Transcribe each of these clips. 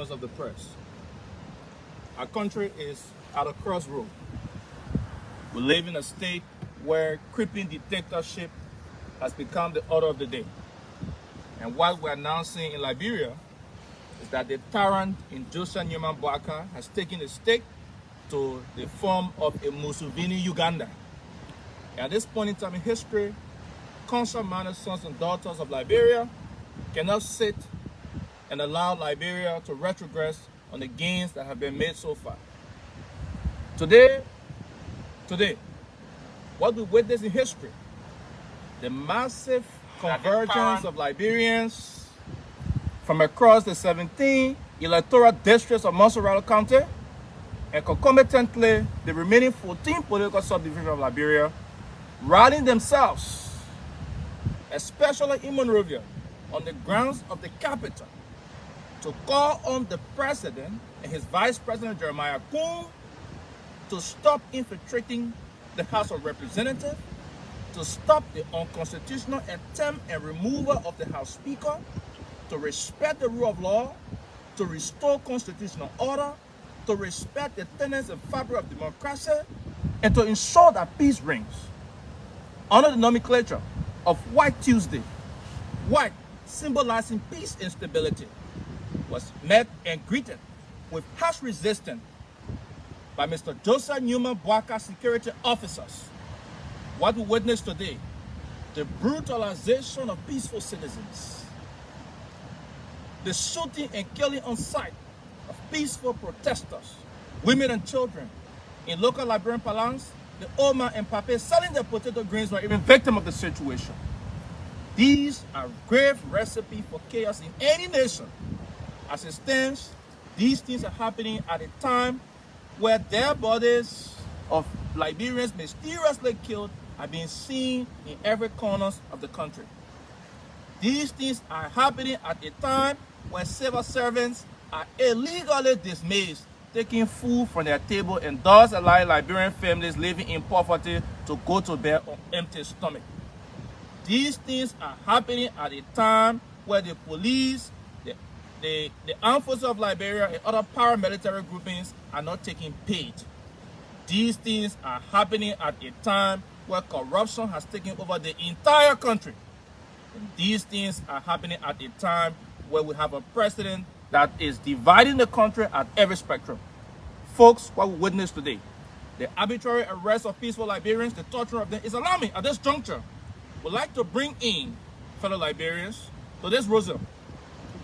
members of the press. Our country is at a crossroad. We live in a state where creeping dictatorship has become the order of the day. And what we're now seeing in Liberia is that the tyrant in Josiah Newman Boaka has taken a stake to the form of a Museveni Uganda. And at this point in time in history, conscious-minded sons and daughters of Liberia cannot sit and allow Liberia to retrogress on the gains that have been made so far. Today, what we witness in history, the massive convergence of Liberians from across the 17 electoral districts of Montserrat County, and concomitantly the remaining 14 political subdivisions of Liberia, rallying themselves, especially in Monrovia, on the grounds of the capital, to call on the president and his vice president Jeremiah Coon to stop infiltrating the House of Representatives, to stop the unconstitutional attempt and removal of the House Speaker, to respect the rule of law, to restore constitutional order, to respect the tenets and fabric of democracy, and to ensure that peace reigns. Under the nomenclature of White Tuesday, white symbolizing peace and stability, was met and greeted with harsh resistance by Mr. Josiah Newman Boaka security officers. What we witness today, the brutalization of peaceful citizens, the shooting and killing on sight of peaceful protesters, women and children. In local Liberian parlance, the old man and papa selling their potato grains were even victims of the situation. These are grave recipe for chaos in any nation. As it stands, these things are happening at a time where dead bodies of Liberians mysteriously killed are being seen in every corner of the country. These things are happening at a time where civil servants are illegally dismissed, taking food from their table, and thus allow Liberian families living in poverty to go to bed on empty stomach. These things are happening at a time where the police, the armed forces of Liberia and other paramilitary groupings are not taking paid. These things are happening at a time where corruption has taken over the entire country. And these things are happening at a time where we have a president that is dividing the country at every spectrum. Folks, what we witness today, the arbitrary arrest of peaceful Liberians, the torture of them is alarming. At this juncture, we'd like to bring in fellow Liberians to this rosary,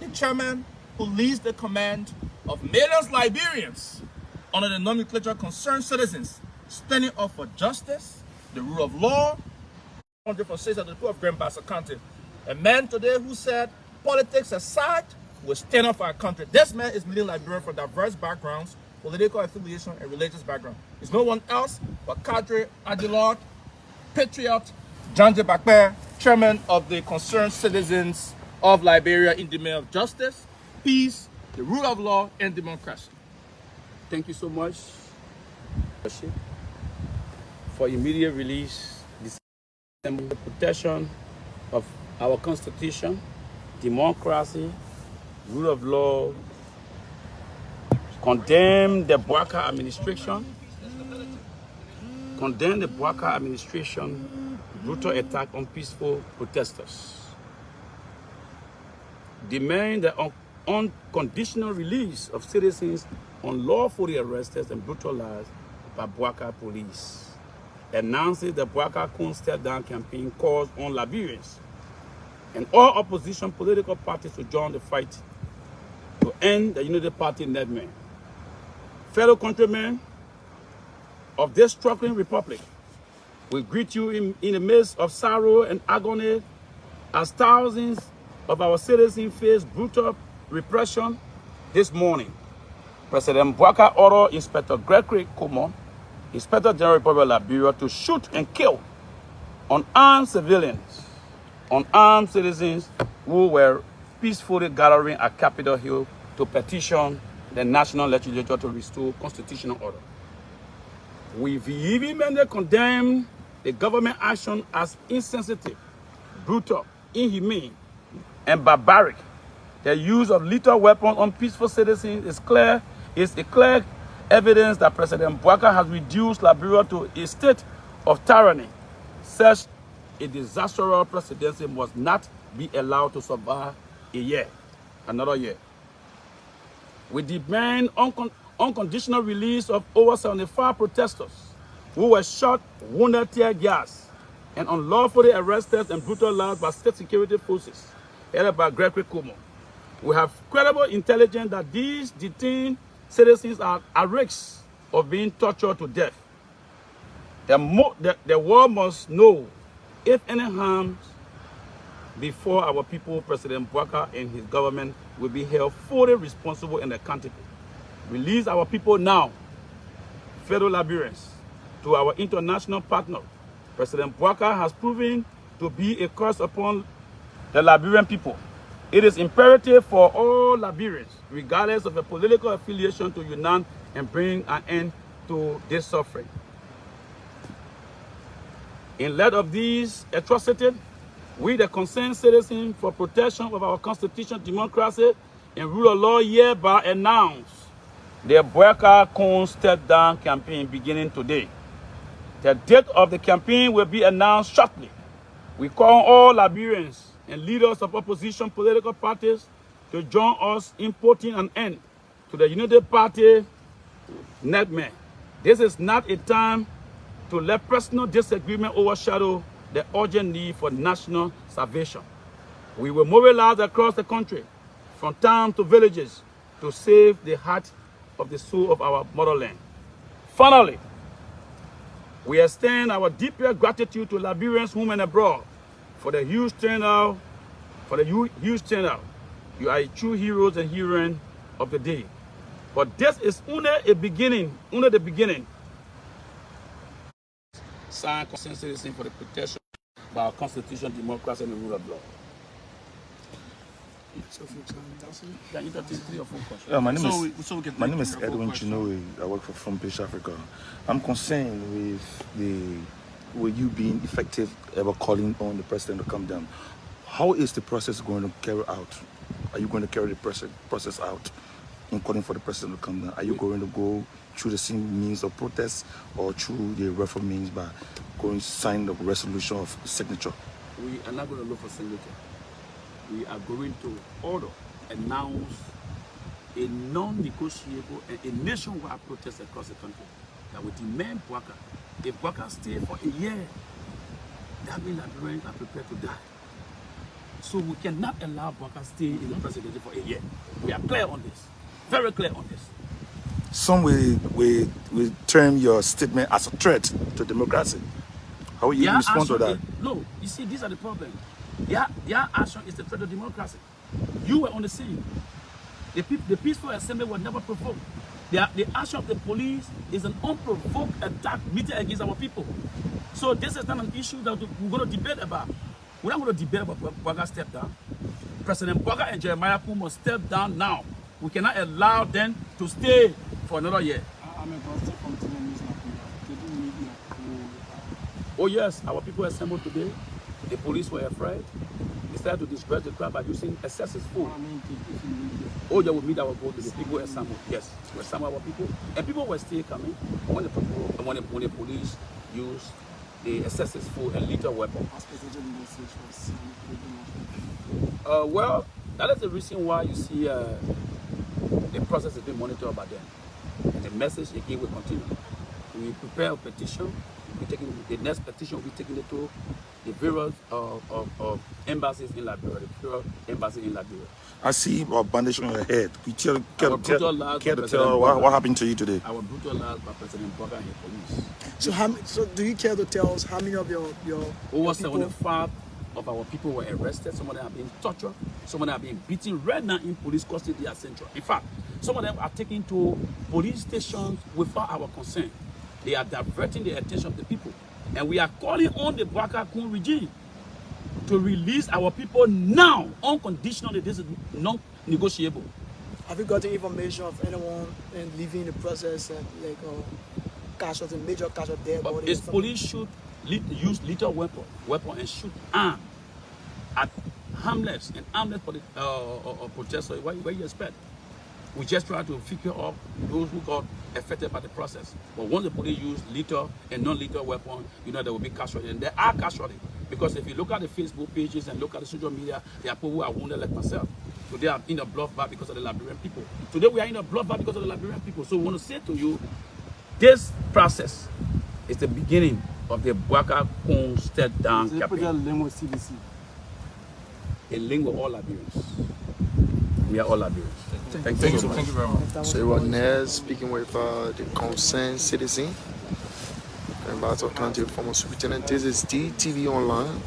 the chairman who leads the command of millions of Liberians under the nomenclature concerned citizens standing up for justice, the rule of law, from states of the people of Grand Bassa County. A man today who said, politics aside, will stand up for our country. This man is leading Liberia from diverse backgrounds, political affiliation, and religious background. It's no one else but Kadri Adilog, patriot, John J. Bakper, chairman of the concerned citizens of Liberia in the name of justice, peace, the rule of law, and democracy. Thank you so much for immediate release, the protection of our constitution, democracy, rule of law, condemn the Boaka administration, brutal attack on peaceful protesters, demand the unconditional release of citizens unlawfully arrested and brutalized by Boaka police, announces the Boaka Coon step-down campaign calls on Liberians and all opposition political parties to join the fight to end the Unity Party nightmare. Fellow countrymen of this struggling republic, we greet you in the midst of sorrow and agony as thousands of our citizens face brutal repression this morning. President Boaka ordered Inspector Gregory Coleman, Inspector General Republic of Liberia, to shoot and kill unarmed civilians, unarmed citizens who were peacefully gathering at Capitol Hill to petition the National Legislature to restore constitutional order. We vehemently condemn the government action as insensitive, brutal, inhumane, and barbaric, The use of lethal weapons on peaceful citizens is a clear evidence that President Bouacar has reduced Liberia to a state of tyranny. Such a disastrous presidency must not be allowed to survive another year. We demand unconditional release of over 75 protesters who were shot, wounded, tear gas, and unlawfully arrested and brutalized by state security forces headed by Gregory Cuomo. We have credible intelligence that these detained citizens are at risk of being tortured to death. The world must know if any harms before our people. President Bouacar and his government will be held fully responsible and accountable. Release our people now, fellow Liberians. To our international partner, President Bouacar has proven to be a curse upon the Liberian people. It is imperative for all Liberians, regardless of a political affiliation, to unite and bring an end to this suffering. In light of these atrocities, we, the concerned citizens, for protection of our constitution, democracy, and rule of law, hereby announce the Bouacar Koun Step Down campaign beginning today. The date of the campaign will be announced shortly. We call all Liberians and leaders of opposition political parties to join us in putting an end to the United Party nightmare. This is not a time to let personal disagreement overshadow the urgent need for national salvation. We will mobilize across the country, from towns to villages, to save the heart of the soul of our motherland. Finally, we extend our deepest gratitude to Liberians home and abroad for the huge turnout. You are true heroes and heroines of the day. But this is only the beginning. Sign concerned citizens for the protection of our constitution, democracy, and the rule of law. My name is Edwin Chinoe. I work for Front Page Africa. I'm concerned with you being effective about calling on the president to come down. How is the process going to carry out? Are you going to carry the process out in calling for the president to come down? Are you going to go through the same means of protest or through the referendum means by going to sign the resolution of signature? We are not going to look for signature. We are going to announce a non-negotiable and a nationwide protest across the country that will demand Bouacar. If Bouacar stays for a year, that means Liberians are prepared to die. So we cannot allow Bouacar to stay in the presidency for a year. We are clear on this, very clear on this. Some will term your statement as a threat to democracy. How will you respond to that? No, you see, these are the problems. Their action is the threat to democracy. You were on the scene. The peaceful assembly was never provoked. The action of the police is an unprovoked attack meted against our people. So this is not an issue that we're going to debate about. We're not going to debate about Bouacar step down. President Bouacar and Jeremiah Poon must step down now. We cannot allow them to stay for another year. Oh yes, our people assembled today. The police were afraid. They started to disperse the crowd by using excessive force. Oh, they will meet our goal to the people assembled. Yes, we assembled our people. And people were still coming when the police used the excessive force and lethal weapon. Well, that is the reason why you see the process is being monitored by them. And the message again will continue. We prepare a petition. The next petition will be taken to the various embassies in Liberia, the various embassies in Liberia. I see a bandage on your head. Care to tell what happened to you today? I was brutalized by President Bouacar and the police. So do you care to tell us how many of your over 75 of our people were arrested. Some of them are being tortured. Some of them are being beaten right now in police custody at Central. In fact, some of them are taken to police stations without our consent. They are diverting the attention of the people. And we are calling on the Bouacar Koun regime to release our people now, unconditionally. This is non-negotiable. Have you gotten information of anyone leaving the process and major cash of dead bodies? If police should use lethal weapon and shoot arm at harmless protesters. What you expect? We just try to figure out those who got affected by the process. But once the police use lethal and non-lethal weapons, you know there will be casualties. And there are casualties. Because if you look at the Facebook pages and look at the social media, there are people who are wounded like myself. Today I'm in a bloodbath because of the Liberian people. Today we are in a bloodbath because of the Liberian people. So we want to say to you, this process is the beginning of the Bouaka Koun step down campaign. A link with all Liberians. We are all Liberians. Thank you so much. Thank you very much. So Nez speaking with the concerned citizen about our country, former superintendent. This is DTV Online.